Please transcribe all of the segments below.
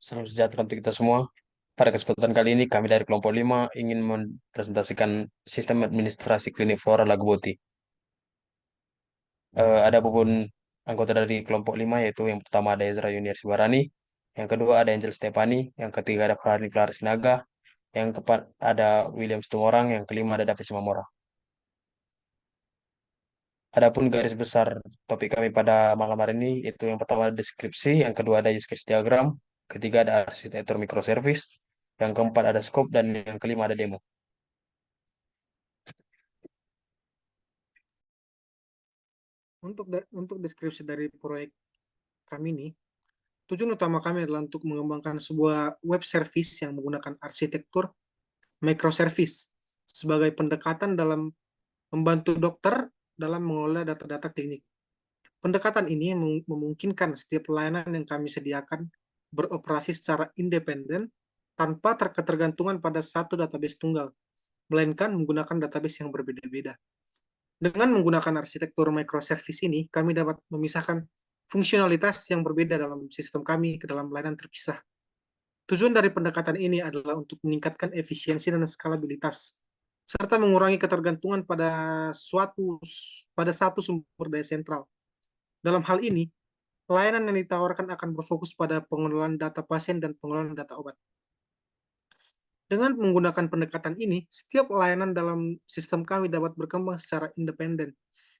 Salam sejahtera untuk kita semua. Pada kesempatan kali ini, kami dari kelompok 5 ingin mempresentasikan sistem administrasi klinik Flora Laguboti. Ada beberapa anggota dari kelompok 5, yaitu yang pertama ada Ezra Yuniar Sibarani, yang kedua ada Angel Stefani, yang ketiga ada Farani Clara Sinaga, yang keempat ada William Situmorang, yang kelima ada David Simamora. Adapun garis besar topik kami pada malam hari ini, itu yang pertama ada deskripsi, yang kedua ada use case diagram, ketiga ada arsitektur microservice, yang keempat ada scope, dan yang kelima ada demo. Untuk deskripsi dari proyek kami ini, tujuan utama kami adalah untuk mengembangkan sebuah web service yang menggunakan arsitektur microservice sebagai pendekatan dalam membantu dokter dalam mengelola data-data klinik. Pendekatan ini memungkinkan setiap layanan yang kami sediakan beroperasi secara independen tanpa ketergantungan pada satu database tunggal, melainkan menggunakan database yang berbeda-beda. Dengan menggunakan arsitektur microservice ini, kami dapat memisahkan fungsionalitas yang berbeda dalam sistem kami ke dalam layanan terpisah. Tujuan dari pendekatan ini adalah untuk meningkatkan efisiensi dan skalabilitas, serta mengurangi ketergantungan pada satu sumber daya sentral. Dalam hal ini, layanan yang ditawarkan akan berfokus pada pengelolaan data pasien dan pengelolaan data obat. Dengan menggunakan pendekatan ini, setiap layanan dalam sistem kami dapat berkembang secara independen.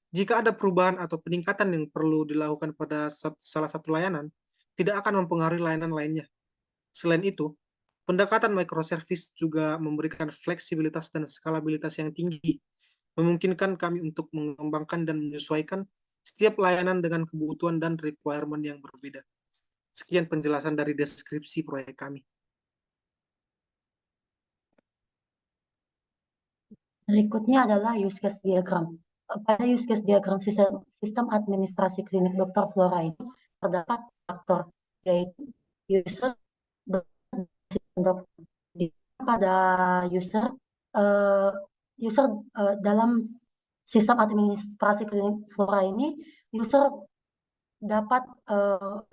Jika ada perubahan atau peningkatan yang perlu dilakukan pada salah satu layanan, tidak akan mempengaruhi layanan lainnya. Selain itu, pendekatan microservice juga memberikan fleksibilitas dan skalabilitas yang tinggi, memungkinkan kami untuk mengembangkan dan menyesuaikan setiap layanan dengan kebutuhan dan requirement yang berbeda. Sekian penjelasan dari deskripsi proyek kami. Berikutnya adalah use case diagram. Pada use case diagram sistem administrasi klinik Dr. Flora ini terdapat faktor, yaitu user pada user dalam sistem administrasi klinik Flora ini, user dapat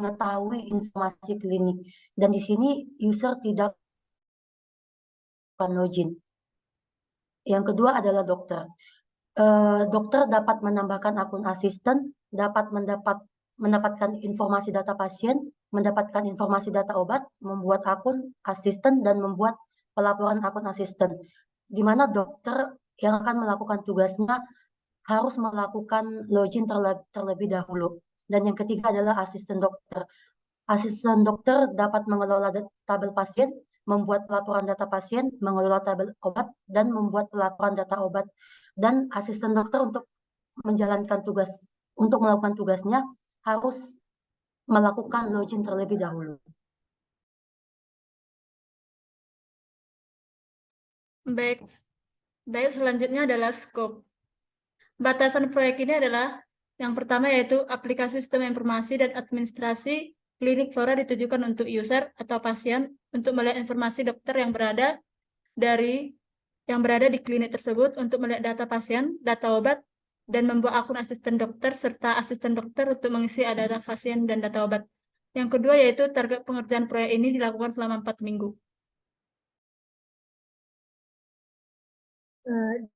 mengetahui informasi klinik, dan di sini user tidak login. Yang kedua adalah dokter. Dokter dapat menambahkan akun asisten, dapat mendapatkan informasi data pasien, mendapatkan informasi data obat, membuat akun asisten, dan membuat pelaporan akun asisten, di mana dokter yang akan melakukan tugasnya harus melakukan login terlebih dahulu. Dan yang ketiga adalah asisten dokter. Asisten dokter dapat mengelola tabel pasien, membuat pelaporan data pasien, mengelola tabel obat, dan membuat pelaporan data obat. Dan asisten dokter untuk melakukan tugasnya harus melakukan login terlebih dahulu. Baik, selanjutnya adalah scope. Batasan proyek ini adalah yang pertama yaitu aplikasi sistem informasi dan administrasi klinik Flora ditujukan untuk user atau pasien untuk melihat informasi dokter yang berada di klinik tersebut, untuk melihat data pasien, data obat, dan membuat akun asisten dokter serta asisten dokter untuk mengisi data pasien dan data obat. Yang kedua yaitu target pengerjaan proyek ini dilakukan selama 4 minggu.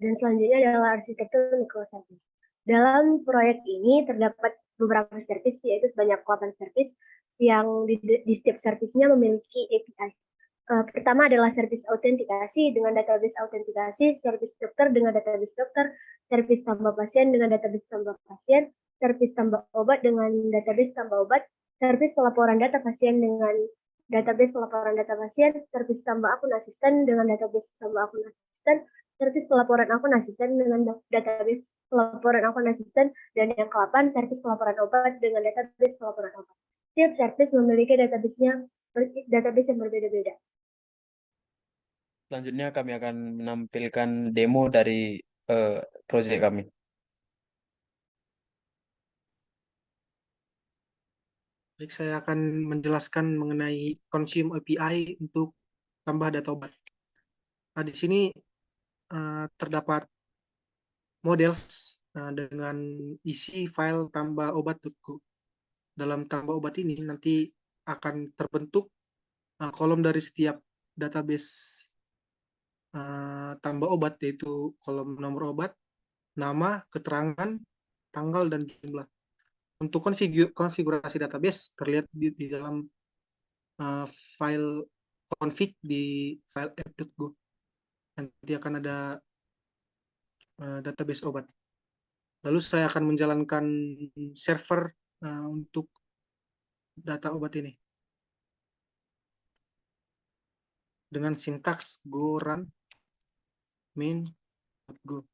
Dan selanjutnya adalah arsitektur microservice. Dalam proyek ini terdapat beberapa service, yaitu sebanyak 8 service yang di setiap servicenya memiliki API. Pertama adalah service autentikasi dengan database autentikasi, service dokter dengan database dokter, service tambah pasien dengan database tambah pasien, service tambah obat dengan database tambah obat, service pelaporan data pasien dengan database pelaporan data pasien, service tambah akun asisten dengan database tambah akun asisten, service pelaporan akun asisten dengan database pelaporan akun asisten, dan yang ke-8, service pelaporan obat dengan database pelaporan obat. Setiap service memiliki database yang berbeda-beda. Selanjutnya kami akan menampilkan demo dari proyek kami. Baik, saya akan menjelaskan mengenai consume API untuk tambah data obat. Nah, di sini terdapat models dengan isi file tambah obat.go. Dalam tambah obat ini nanti akan terbentuk Nah, kolom dari setiap database tambah obat, yaitu kolom nomor obat, nama, keterangan, tanggal, dan jumlah. Untuk konfigurasi database terlihat di dalam file config di file app.go. Nanti akan ada database obat. Lalu saya akan menjalankan server untuk data obat ini dengan sintaks go run main.go.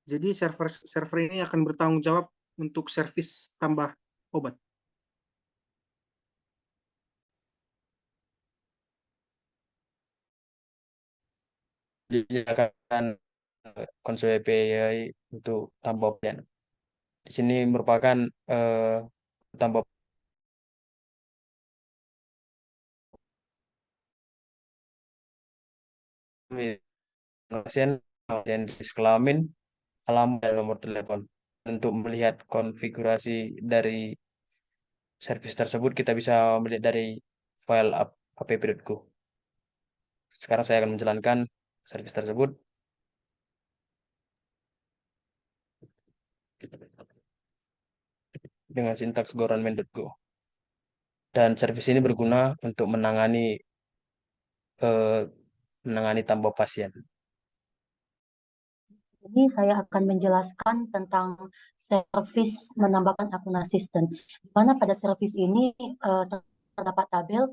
Jadi server ini akan bertanggung jawab untuk servis tambah obat. Dinyalakan konsol API untuk tambah obat. Di sini merupakan tambah pasien, jenis kelamin, alamat, dan nomor telepon. Untuk melihat konfigurasi dari servis tersebut, kita bisa melihat dari file app.go. Sekarang saya akan menjalankan servis tersebut. Dengan sintaks go. Dan servis ini berguna untuk menangani tambah pasien. Ini saya akan menjelaskan tentang servis menambahkan akun asisten. Di mana pada servis ini terdapat tabel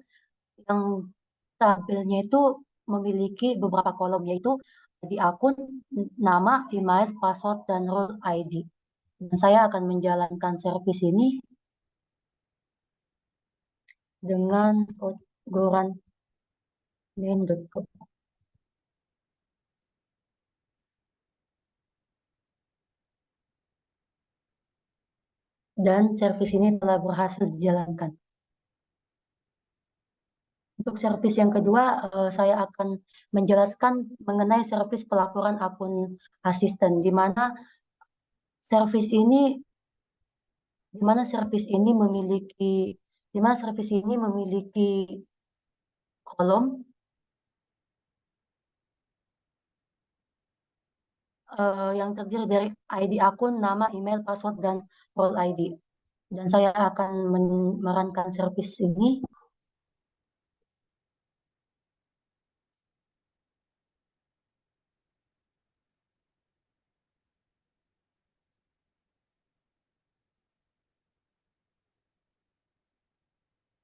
yang tabelnya itu memiliki beberapa kolom, yaitu di akun, nama, email, password, dan role ID. Dan saya akan menjalankan servis ini dengan goran main.go. Dan servis ini telah berhasil dijalankan. Untuk servis yang kedua, saya akan menjelaskan mengenai servis pelaporan akun asisten, di mana servis memiliki kolom yang terdiri dari ID akun, nama, email, password, dan role ID. Dan saya akan memerankan servis ini.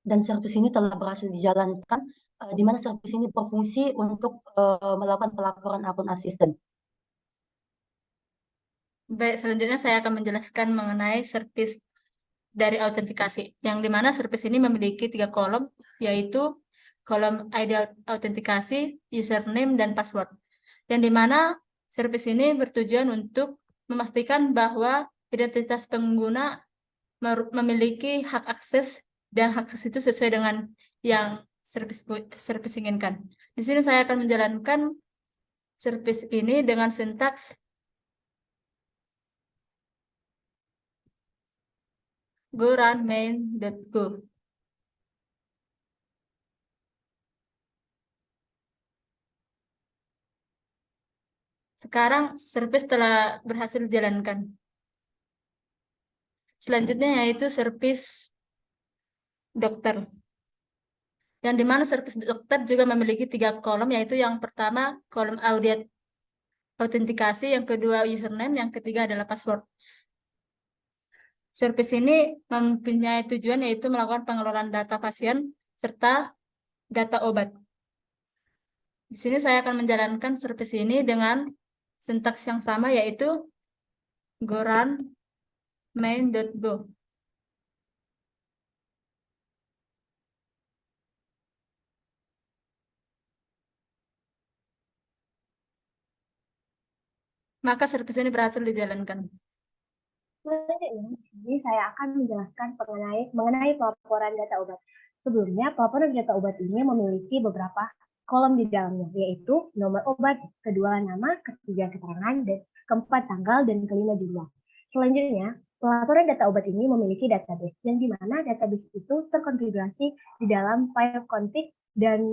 Dan servis ini telah berhasil dijalankan, di mana servis ini berfungsi untuk melakukan pelaporan akun asisten. Baik, selanjutnya saya akan menjelaskan mengenai servis dari autentikasi, yang dimana servis ini memiliki 3 kolom, yaitu kolom ID autentikasi, username, dan password. Yang dimana servis ini bertujuan untuk memastikan bahwa identitas pengguna memiliki hak akses, dan hak akses itu sesuai dengan yang servis inginkan. Di sini saya akan menjalankan servis ini dengan sintaks go run main.go. Sekarang servis telah berhasil dijalankan. Selanjutnya yaitu servis dokter. Yang dimana servis dokter juga memiliki 3 kolom, yaitu yang pertama kolom autentikasi, yang kedua username, yang ketiga adalah password. Servis ini mempunyai tujuan yaitu melakukan pengelolaan data pasien serta data obat. Di sini saya akan menjalankan servis ini dengan sintaks yang sama, yaitu go run main.go. Maka servis ini berhasil dijalankan. Selanjutnya, ini saya akan menjelaskan mengenai pelaporan data obat. Sebelumnya, pelaporan data obat ini memiliki beberapa kolom di dalamnya, yaitu nomor obat, kedua nama, ketiga keterangan, dan keempat tanggal, dan kelima jumlah. Selanjutnya, Pelaporan data obat ini memiliki database, yang di mana database itu terkonfigurasi di dalam file config dan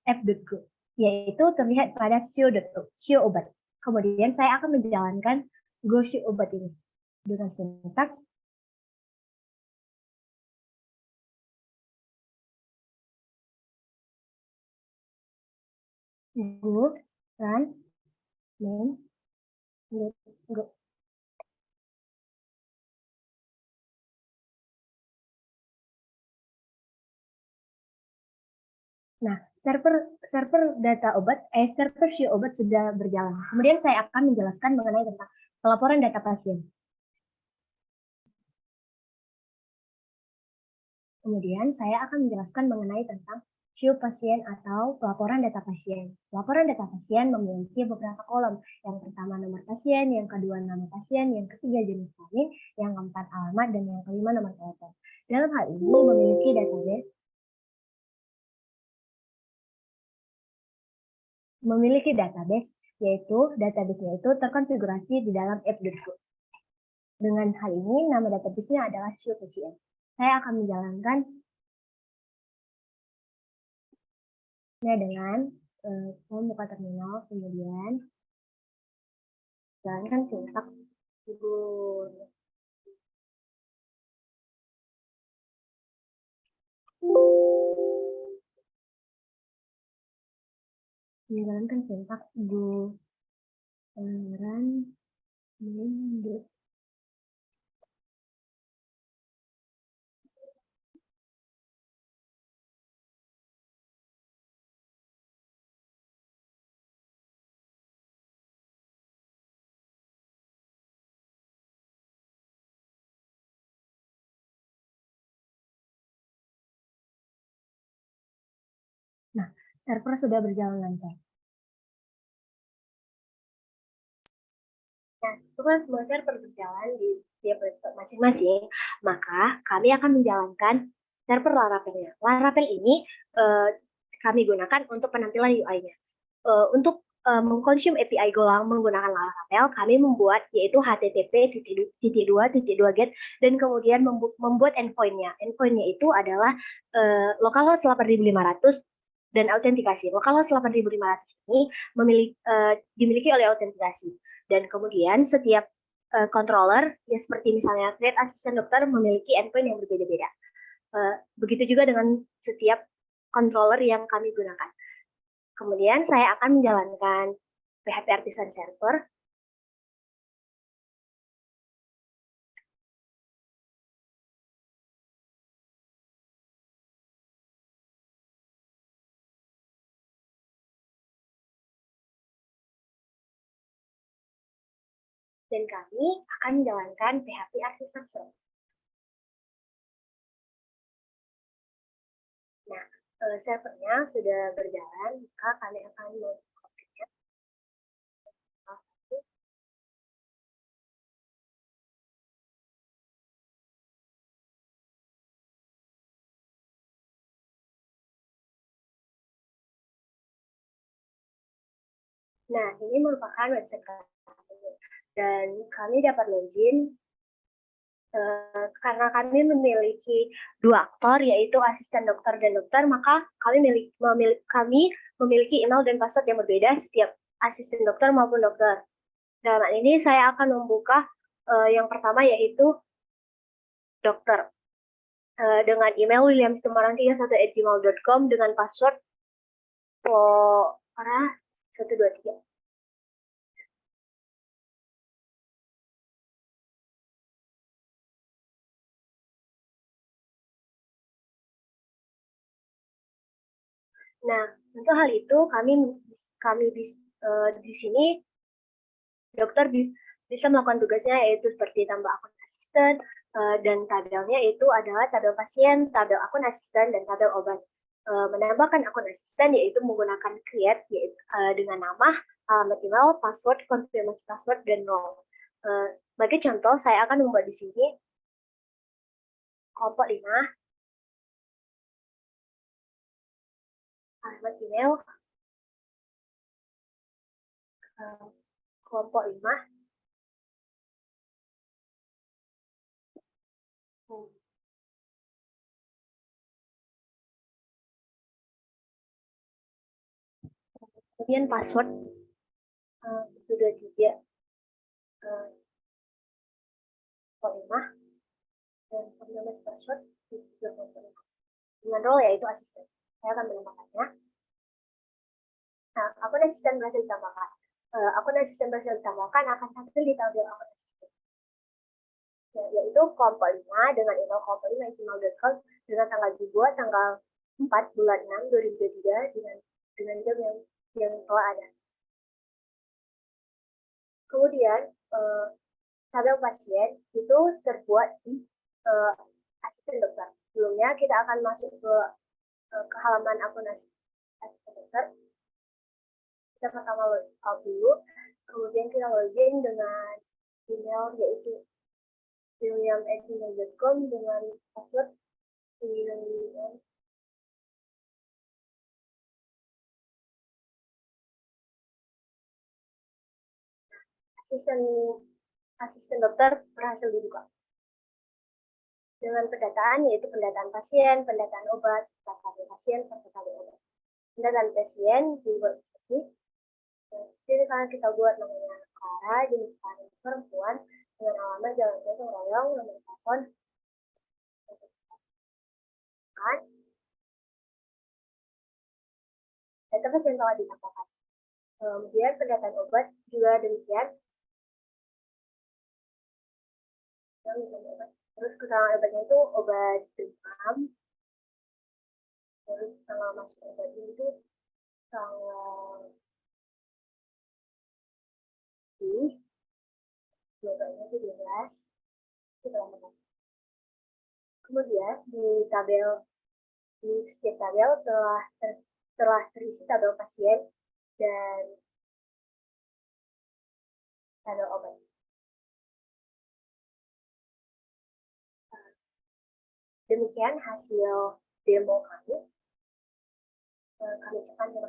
app.go, yaitu terlihat pada show obat. Kemudian saya akan menjalankan go show obat ini dengan sintaks go run main go. Nah, server data obat, server show obat sudah berjalan. Kemudian saya akan menjelaskan mengenai tentang pelaporan data pasien. Kemudian saya akan menjelaskan mengenai tentang show pasien atau pelaporan data pasien. Pelaporan data pasien memiliki beberapa kolom. Yang pertama nomor pasien, yang kedua nama pasien, yang ketiga jenis kelamin, yang keempat alamat, dan yang kelima nomor telepon. Dalam hal ini memiliki database, yaitu database-nya itu terkonfigurasi di dalam app.go. Dengan hal ini, nama database-nya adalah show pasien. Saya akan menjalankan dengan membuka terminal, kemudian jalankan sintaks Google. Menjalankan sintaks Go run main. Nah, server sudah berjalan lancar. Nah, setelah semua server berjalan di setiap laptop masing-masing, maka kami akan menjalankan server Laravel-nya. Laravel ini kami gunakan untuk penampilan UI-nya. Untuk mengkonsum API Golang menggunakan Laravel, kami membuat yaitu http://2.2get dan kemudian membuat endpoint-nya. Endpoint-nya itu adalah localhost 8500 dan autentikasi. Localhost 8500 ini dimiliki oleh autentikasi. Dan kemudian setiap controller, ya seperti misalnya Create Assistant Dokter memiliki endpoint yang berbeda-beda. Begitu juga dengan setiap controller yang kami gunakan. Kemudian saya akan menjalankan PHP Artisan Server. Dan kami akan menjalankan PHP Artisan Server. Nah, servernya sudah berjalan, maka kami akan mengkonfigurnya. Nah, ini merupakan website kami. Dan kami dapat login karena kami memiliki dua aktor, yaitu asisten dokter dan dokter, maka kami memiliki email dan password yang berbeda setiap asisten dokter maupun dokter. Dalam hal ini saya akan membuka yang pertama yaitu dokter dengan email williamstumarang31@gmail.com dengan password PORA 123. Nah, untuk hal itu kami di sini dokter bisa melakukan tugasnya yaitu seperti tambah akun asisten dan tabelnya itu adalah tabel pasien, tabel akun asisten, dan tabel obat. Menambahkan akun asisten yaitu menggunakan create yaitu, dengan nama, alamat email, password, konfirmasi password, dan role. Sebagai contoh, saya akan membuat di sini kelompok 5, alamat email, kelompok 5, kemudian password 123 5 dan pengalaman password dengan role yaitu asisten. Saya akan menambahkannya. Nah, akun asisten berhasil ditambahkan. Akun asisten berhasil ditambahkan akan tampil di tabel akun asisten. Ya, yaitu kelompok 5 dengan email kelompok5@gmail.com dengan tanggal dibuat tanggal 4 bulan 6 2023 dengan jam yang telah ada. Kemudian tabel pasien itu terbuat di asisten dokter. Sebelumnya kita akan masuk ke halaman akun asisten dokter. Kita pertama log dulu, kemudian kita login dengan email yaitu william@gmail.com dengan password william. Asisten dokter berhasil dibuka dengan pendataan yaitu pendataan pasien, pendataan obat, serta kali pasien, serta kali obat. Pendataan pasien dibuat seperti jadi kalau kita buat namanya Clara, jenis kelamin perempuan, dengan alamat Jalan Gotong Royong, nomor telepon, kan? Data pasien telah ditambahkan. Kemudian pendataan obat juga demikian. Terus keterangan obatnya itu obat demam. Terus tanggal masuk obatnya itu tanggal obatnya itu 12. Kemudian di setiap tabel telah terisi tabel pasien dan tabel obat. Demikian hasil demo kami. Kami ucapkan terima